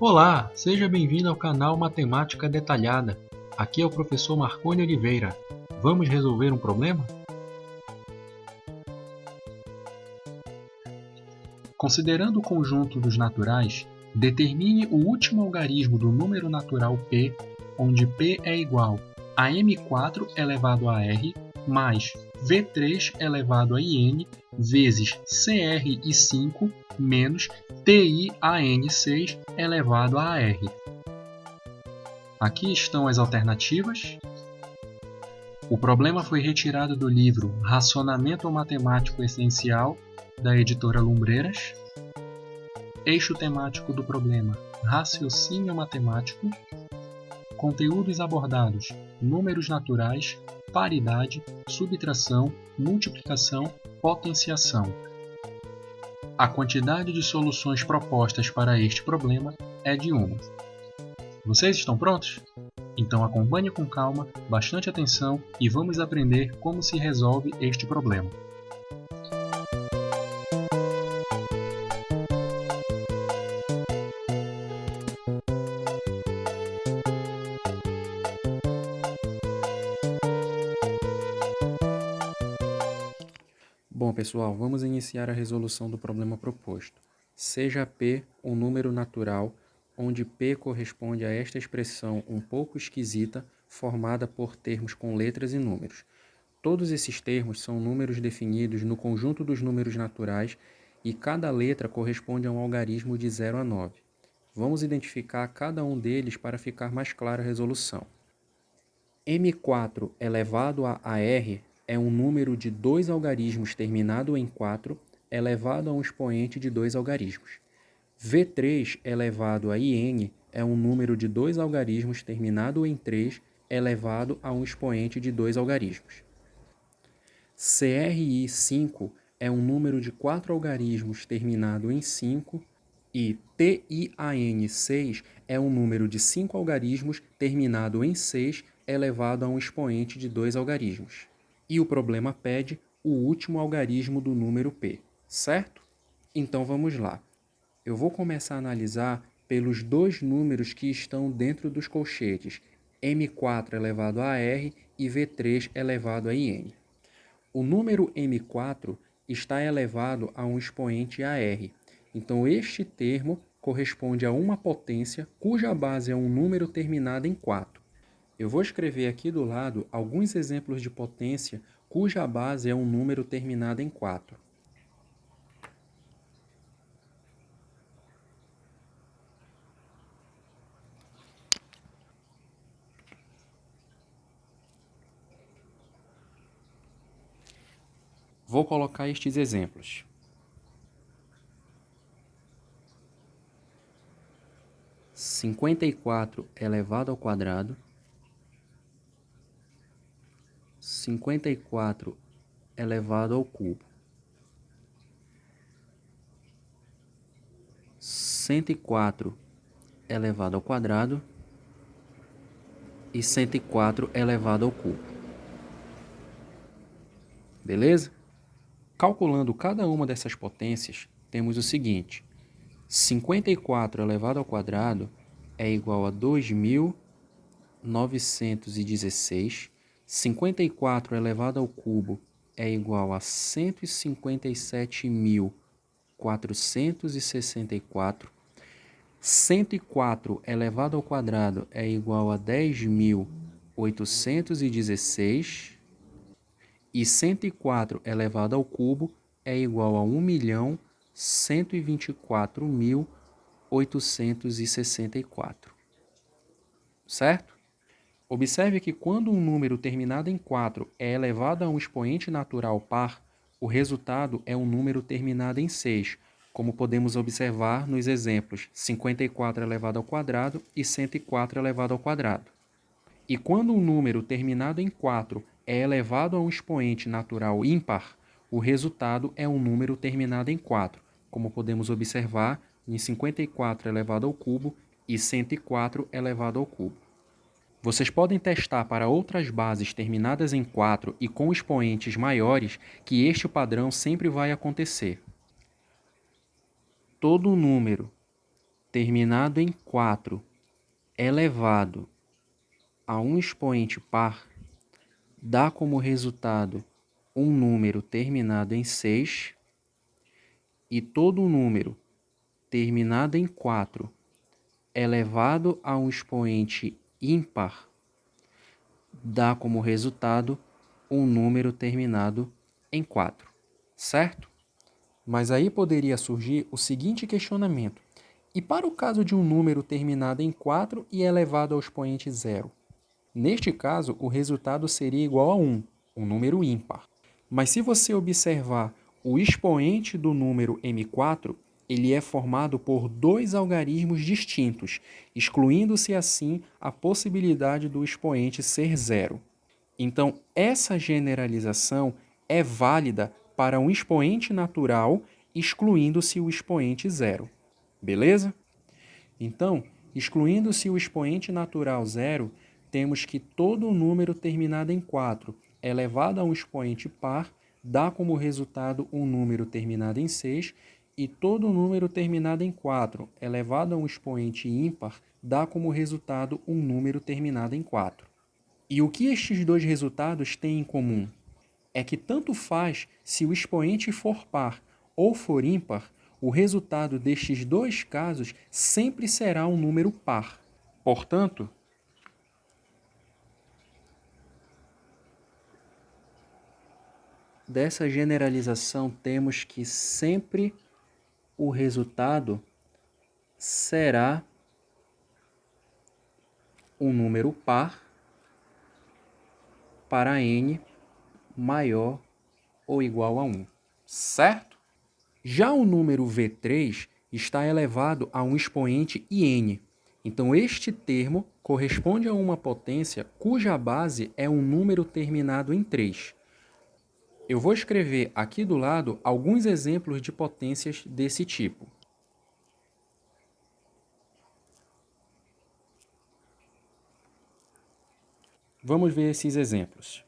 Olá, seja bem-vindo ao canal Matemática Detalhada. Aqui é o professor Marconi Oliveira. Vamos resolver um problema? Considerando o conjunto dos naturais, determine o último algarismo do número natural p, onde p é igual a m4 elevado a r mais v3 elevado a in vezes cr5 menos TIAN6 elevado a r. Aqui estão as alternativas. O problema foi retirado do livro Racionamento Matemático Essencial, da editora Lumbreiras. Eixo temático do problema: raciocínio matemático. Conteúdos abordados: números naturais, paridade, subtração, multiplicação, potenciação. A quantidade de soluções propostas para este problema é de 1. Vocês estão prontos? Então acompanhe com calma, bastante atenção e vamos aprender como se resolve este problema. Bom, pessoal, vamos iniciar a resolução do problema proposto. Seja P um número natural, onde P corresponde a esta expressão um pouco esquisita, formada por termos com letras e números. Todos esses termos são números definidos no conjunto dos números naturais e cada letra corresponde a um algarismo de 0 a 9. Vamos identificar cada um deles para ficar mais clara a resolução. M4 elevado a AR é um número de 2 algarismos terminado em 4 elevado a um expoente de 2 algarismos. V3 elevado a IN é um número de 2 algarismos terminado em 3 elevado a um expoente de 2 algarismos. CRI5 é um número de 4 algarismos terminado em 5 e TIAN6 é um número de 5 algarismos terminado em 6 elevado a um expoente de 2 algarismos. E o problema pede o último algarismo do número P, certo? Então vamos lá. Eu vou começar a analisar pelos dois números que estão dentro dos colchetes, M4 elevado a R e V3 elevado a IN. O número M4 está elevado a um expoente AR, então este termo corresponde a uma potência cuja base é um número terminado em 4. Eu vou escrever aqui do lado alguns exemplos de potência cuja base é um número terminado em 4. Vou colocar estes exemplos. Cinquenta e quatro elevado ao quadrado, 54 elevado ao cubo, 104 elevado ao quadrado e 104 elevado ao cubo. Beleza? Calculando cada uma dessas potências, temos o seguinte: 54 elevado ao quadrado é igual a 2.916, 54 elevado ao cubo é igual a 157.464, 104 elevado ao quadrado é igual a 10.816 e 104 elevado ao cubo é igual a 1.124.864. Certo? Observe que quando um número terminado em 4 é elevado a um expoente natural par, o resultado é um número terminado em 6, como podemos observar nos exemplos 54 elevado ao quadrado e 104 elevado ao quadrado. E quando um número terminado em 4 é elevado a um expoente natural ímpar, o resultado é um número terminado em 4, como podemos observar em 54 elevado ao cubo e 104 elevado ao cubo. Vocês podem testar para outras bases terminadas em 4 e com expoentes maiores que este padrão sempre vai acontecer. Todo número terminado em 4 elevado a um expoente par dá como resultado um número terminado em 6 e todo número terminado em 4 elevado a um expoente ímpar dá como resultado um número terminado em 4, certo? Mas aí poderia surgir o seguinte questionamento: e para o caso de um número terminado em 4 e elevado ao expoente zero? Neste caso, o resultado seria igual a 1, um número ímpar. Mas se você observar o expoente do número M4, ele é formado por dois algarismos distintos, excluindo-se assim a possibilidade do expoente ser zero. Então, essa generalização é válida para um expoente natural, excluindo-se o expoente zero. Beleza? Então, excluindo-se o expoente natural zero, temos que todo número terminado em 4 elevado a um expoente par dá como resultado um número terminado em 6 e todo número terminado em 4 elevado a um expoente ímpar dá como resultado um número terminado em 4. E o que estes dois resultados têm em comum? É que tanto faz se o expoente for par ou for ímpar, o resultado destes dois casos sempre será um número par. Portanto, dessa generalização temos que sempre o resultado será um número par para n maior ou igual a 1, certo? Já o número V3 está elevado a um expoente IN. Então, este termo corresponde a uma potência cuja base é um número terminado em 3. Eu vou escrever aqui do lado alguns exemplos de potências desse tipo. Vamos ver esses exemplos.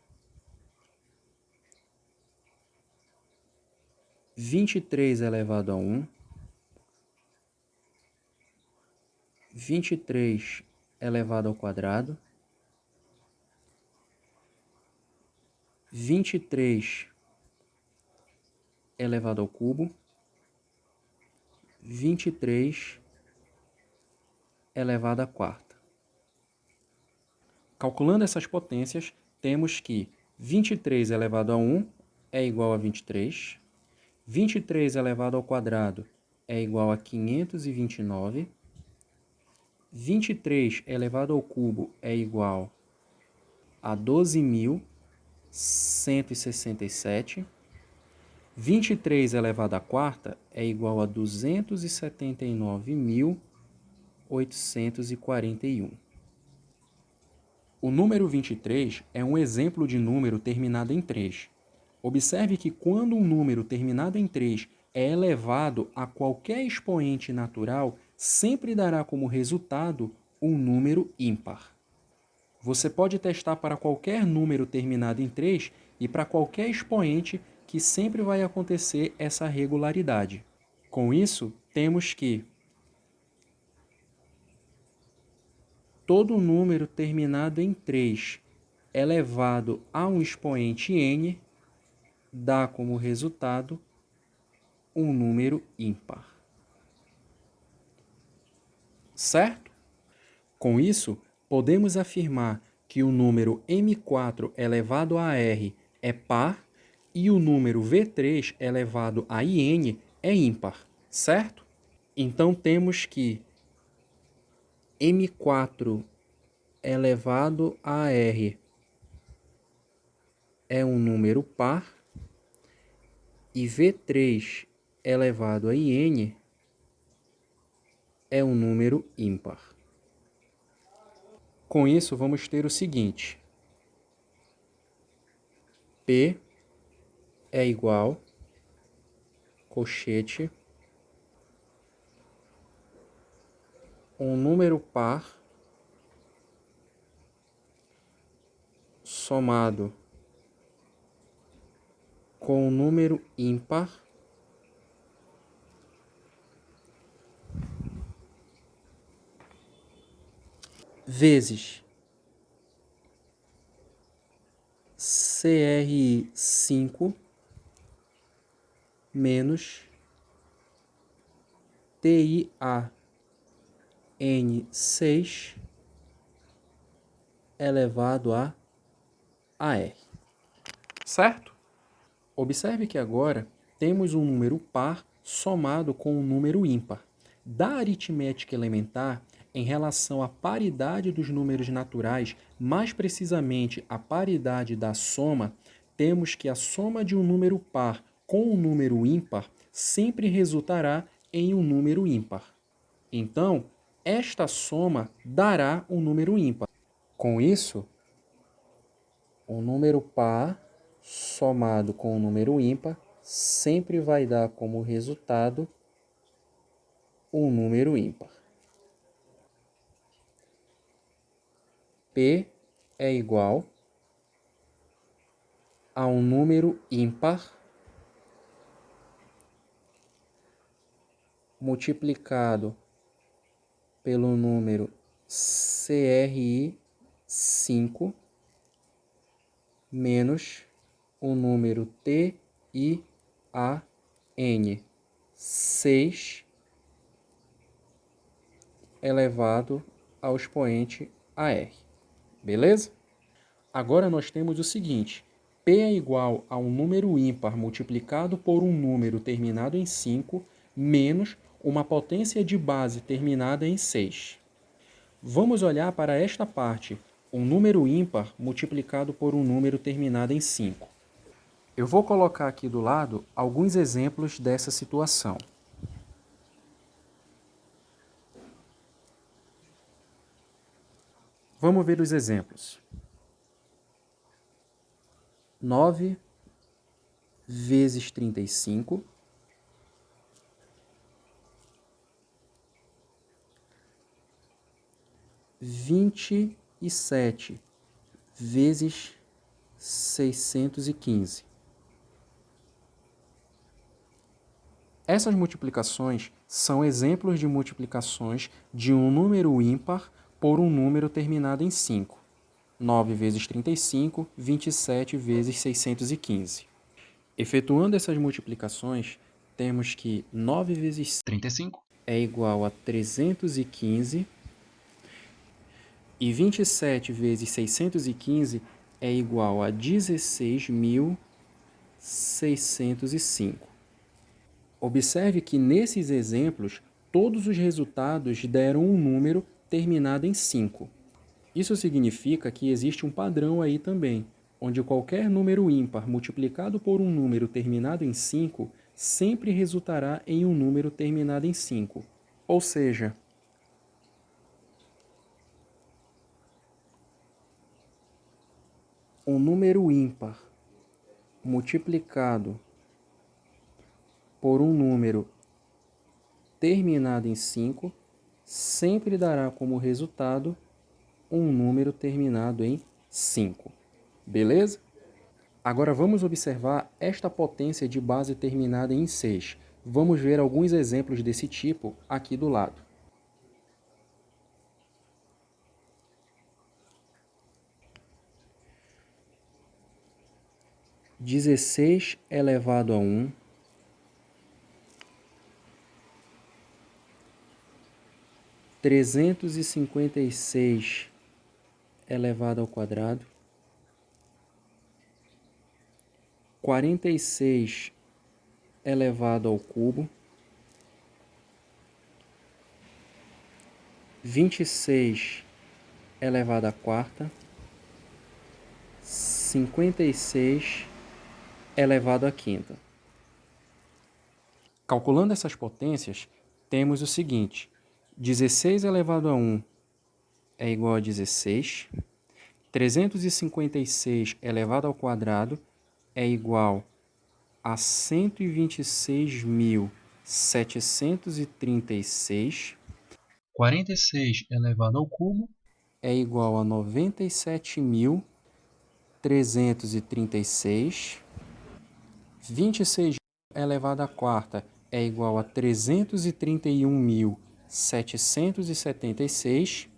23 elevado a 1, 23 elevado ao quadrado, 23 elevado ao cubo, 23 elevado à quarta. Calculando essas potências, temos que 23 elevado a 1 é igual a 23, 23 elevado ao quadrado é igual a 529, 23 elevado ao cubo é igual a 12.167, 23 elevado à quarta é igual a 279.841. O número 23 é um exemplo de número terminado em 3. Observe que quando um número terminado em 3 é elevado a qualquer expoente natural, sempre dará como resultado um número ímpar. Você pode testar para qualquer número terminado em 3 e para qualquer expoente que sempre vai acontecer essa regularidade. Com isso, temos que todo número terminado em 3 elevado a um expoente n dá como resultado um número ímpar. Certo? Com isso, podemos afirmar que o número M4 elevado a R é par e o número V3 elevado a IN é ímpar, certo? Então temos que M4 elevado a R é um número par e V3 elevado a IN é um número ímpar. Com isso, vamos ter o seguinte: P é igual, colchete, um número par somado com um número ímpar vezes CRI5 menos TIAN6 elevado a AR. Certo? Observe que agora temos um número par somado com um número ímpar. Da aritmética elementar, em relação à paridade dos números naturais, mais precisamente a paridade da soma, temos que a soma de um número par com um número ímpar sempre resultará em um número ímpar. Então, esta soma dará um número ímpar. Com isso, o número par somado com o número ímpar sempre vai dar como resultado um número ímpar. P é igual a um número ímpar multiplicado pelo número CRI5 menos o número TIAN6 elevado ao expoente AR. Beleza? Agora nós temos o seguinte: P é igual a um número ímpar multiplicado por um número terminado em 5 menos uma potência de base terminada em 6. Vamos olhar para esta parte, um número ímpar multiplicado por um número terminado em 5. Eu vou colocar aqui do lado alguns exemplos dessa situação. Vamos ver os exemplos. 9 vezes 35 27 vezes 615. Essas multiplicações são exemplos de multiplicações de um número ímpar por um número terminado em 5. 9 vezes 35, 27 vezes 615. Efetuando essas multiplicações, temos que 9 vezes 35 é igual a 315 e 27 vezes 615 é igual a 16.605. Observe que nesses exemplos, todos os resultados deram um número terminado em 5. Isso significa que existe um padrão aí também, onde qualquer número ímpar multiplicado por um número terminado em 5 sempre resultará em um número terminado em 5. Ou seja, um número ímpar multiplicado por um número terminado em 5 sempre dará como resultado um número terminado em 5. Beleza? Agora vamos observar esta potência de base terminada em 6. Vamos ver alguns exemplos desse tipo aqui do lado. Dezesseis elevado a 1 356 elevado ao quadrado, 46 elevado ao cubo, 26 elevado à quarta, 56 elevado à quinta. Calculando essas potências, temos o seguinte: 16 elevado a 1 é igual a 16, 356 elevado ao quadrado é igual a 126.736, 46 elevado ao cubo é igual a 97.336, 26 elevado à quarta é igual a 331.776,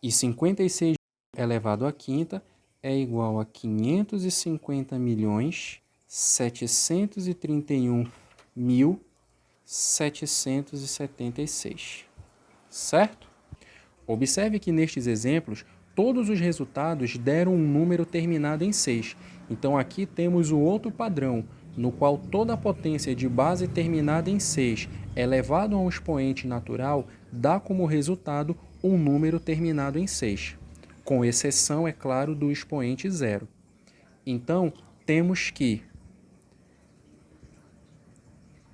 E 56 elevado à quinta é igual a 550.731.776, certo? Observe que nestes exemplos, todos os resultados deram um número terminado em 6. Então aqui temos o outro padrão, no qual toda a potência de base terminada em 6 elevado a um expoente natural dá como resultado um número terminado em 6, com exceção, é claro, do expoente zero. Então, temos que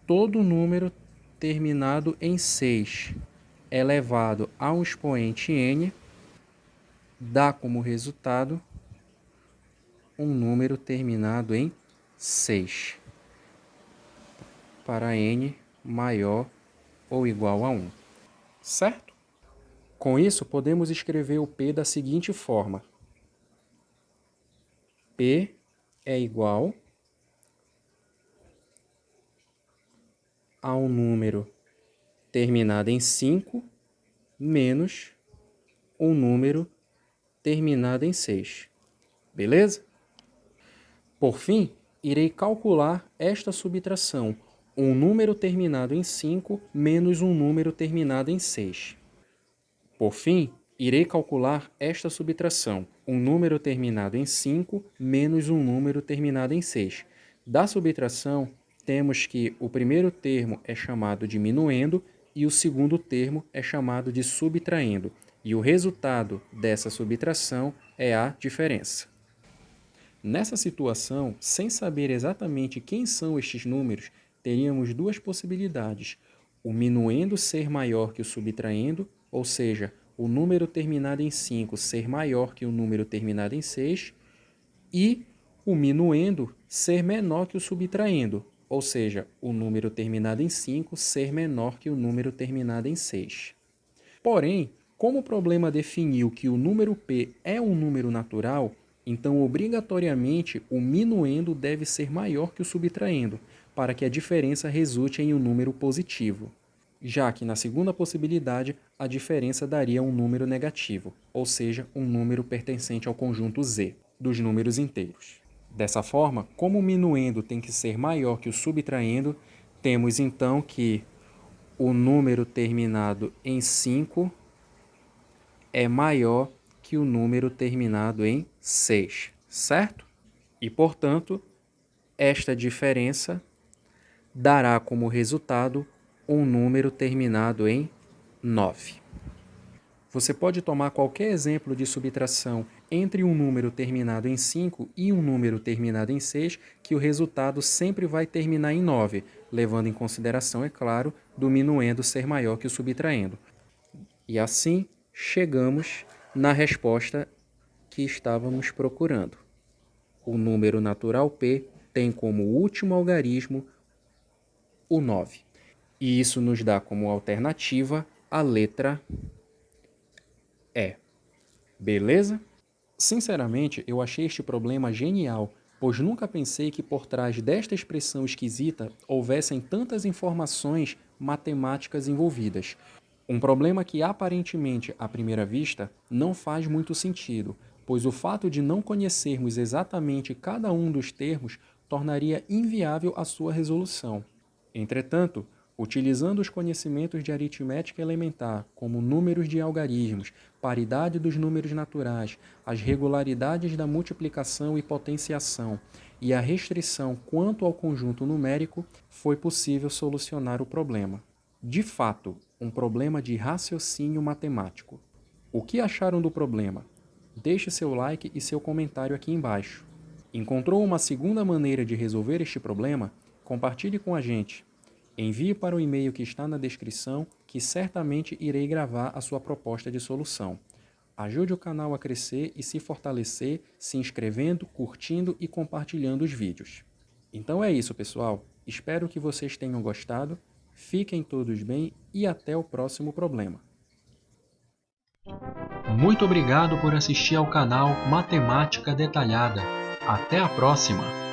todo número terminado em 6 elevado a um expoente n dá como resultado um número terminado em 6 para n maior ou igual a 1, certo? Com isso, podemos escrever o P da seguinte forma. P é igual a um número terminado em 5 menos um número terminado em 6. Beleza? Por fim, irei calcular esta subtração, um número terminado em 5 menos um número terminado em 6. Por fim, irei calcular esta subtração, um número terminado em 5 menos um número terminado em 6. Da subtração, temos que o primeiro termo é chamado diminuendo e o segundo termo é chamado de subtraindo, e o resultado dessa subtração é a diferença. Nessa situação, sem saber exatamente quem são estes números, teríamos duas possibilidades: o minuendo ser maior que o subtraindo, ou seja, o número terminado em 5 ser maior que o número terminado em 6, e o minuendo ser menor que o subtraindo, ou seja, o número terminado em 5 ser menor que o número terminado em 6. Porém, como o problema definiu que o número P é um número natural, então obrigatoriamente o minuendo deve ser maior que o subtraindo, para que a diferença resulte em um número positivo, já que na segunda possibilidade a diferença daria um número negativo, ou seja, um número pertencente ao conjunto Z dos números inteiros. Dessa forma, como o minuendo tem que ser maior que o subtraindo, temos então que o número terminado em 5 é maior que o número terminado em 6, certo? E, portanto, esta diferença dará como resultado um número terminado em 9. Você pode tomar qualquer exemplo de subtração entre um número terminado em 5 e um número terminado em 6, que o resultado sempre vai terminar em 9, levando em consideração, é claro, do minuendo ser maior que o subtraindo. E assim, chegamos na resposta que estávamos procurando. O número natural P tem como último algarismo o 9. E isso nos dá como alternativa a letra E. Beleza? Sinceramente, eu achei este problema genial, pois nunca pensei que por trás desta expressão esquisita houvessem tantas informações matemáticas envolvidas. Um problema que aparentemente, à primeira vista, não faz muito sentido, pois o fato de não conhecermos exatamente cada um dos termos tornaria inviável a sua resolução. Entretanto, utilizando os conhecimentos de aritmética elementar, como números de algarismos, paridade dos números naturais, as regularidades da multiplicação e potenciação e a restrição quanto ao conjunto numérico, foi possível solucionar o problema. De fato, um problema de raciocínio matemático. O que acharam do problema? Deixe seu like e seu comentário aqui embaixo. Encontrou uma segunda maneira de resolver este problema? Compartilhe com a gente. Envie para o e-mail que está na descrição, que certamente irei gravar a sua proposta de solução. Ajude o canal a crescer e se fortalecer se inscrevendo, curtindo e compartilhando os vídeos. Então é isso, pessoal. Espero que vocês tenham gostado. Fiquem todos bem e até o próximo problema. Muito obrigado por assistir ao canal Matemática Detalhada. Até a próxima!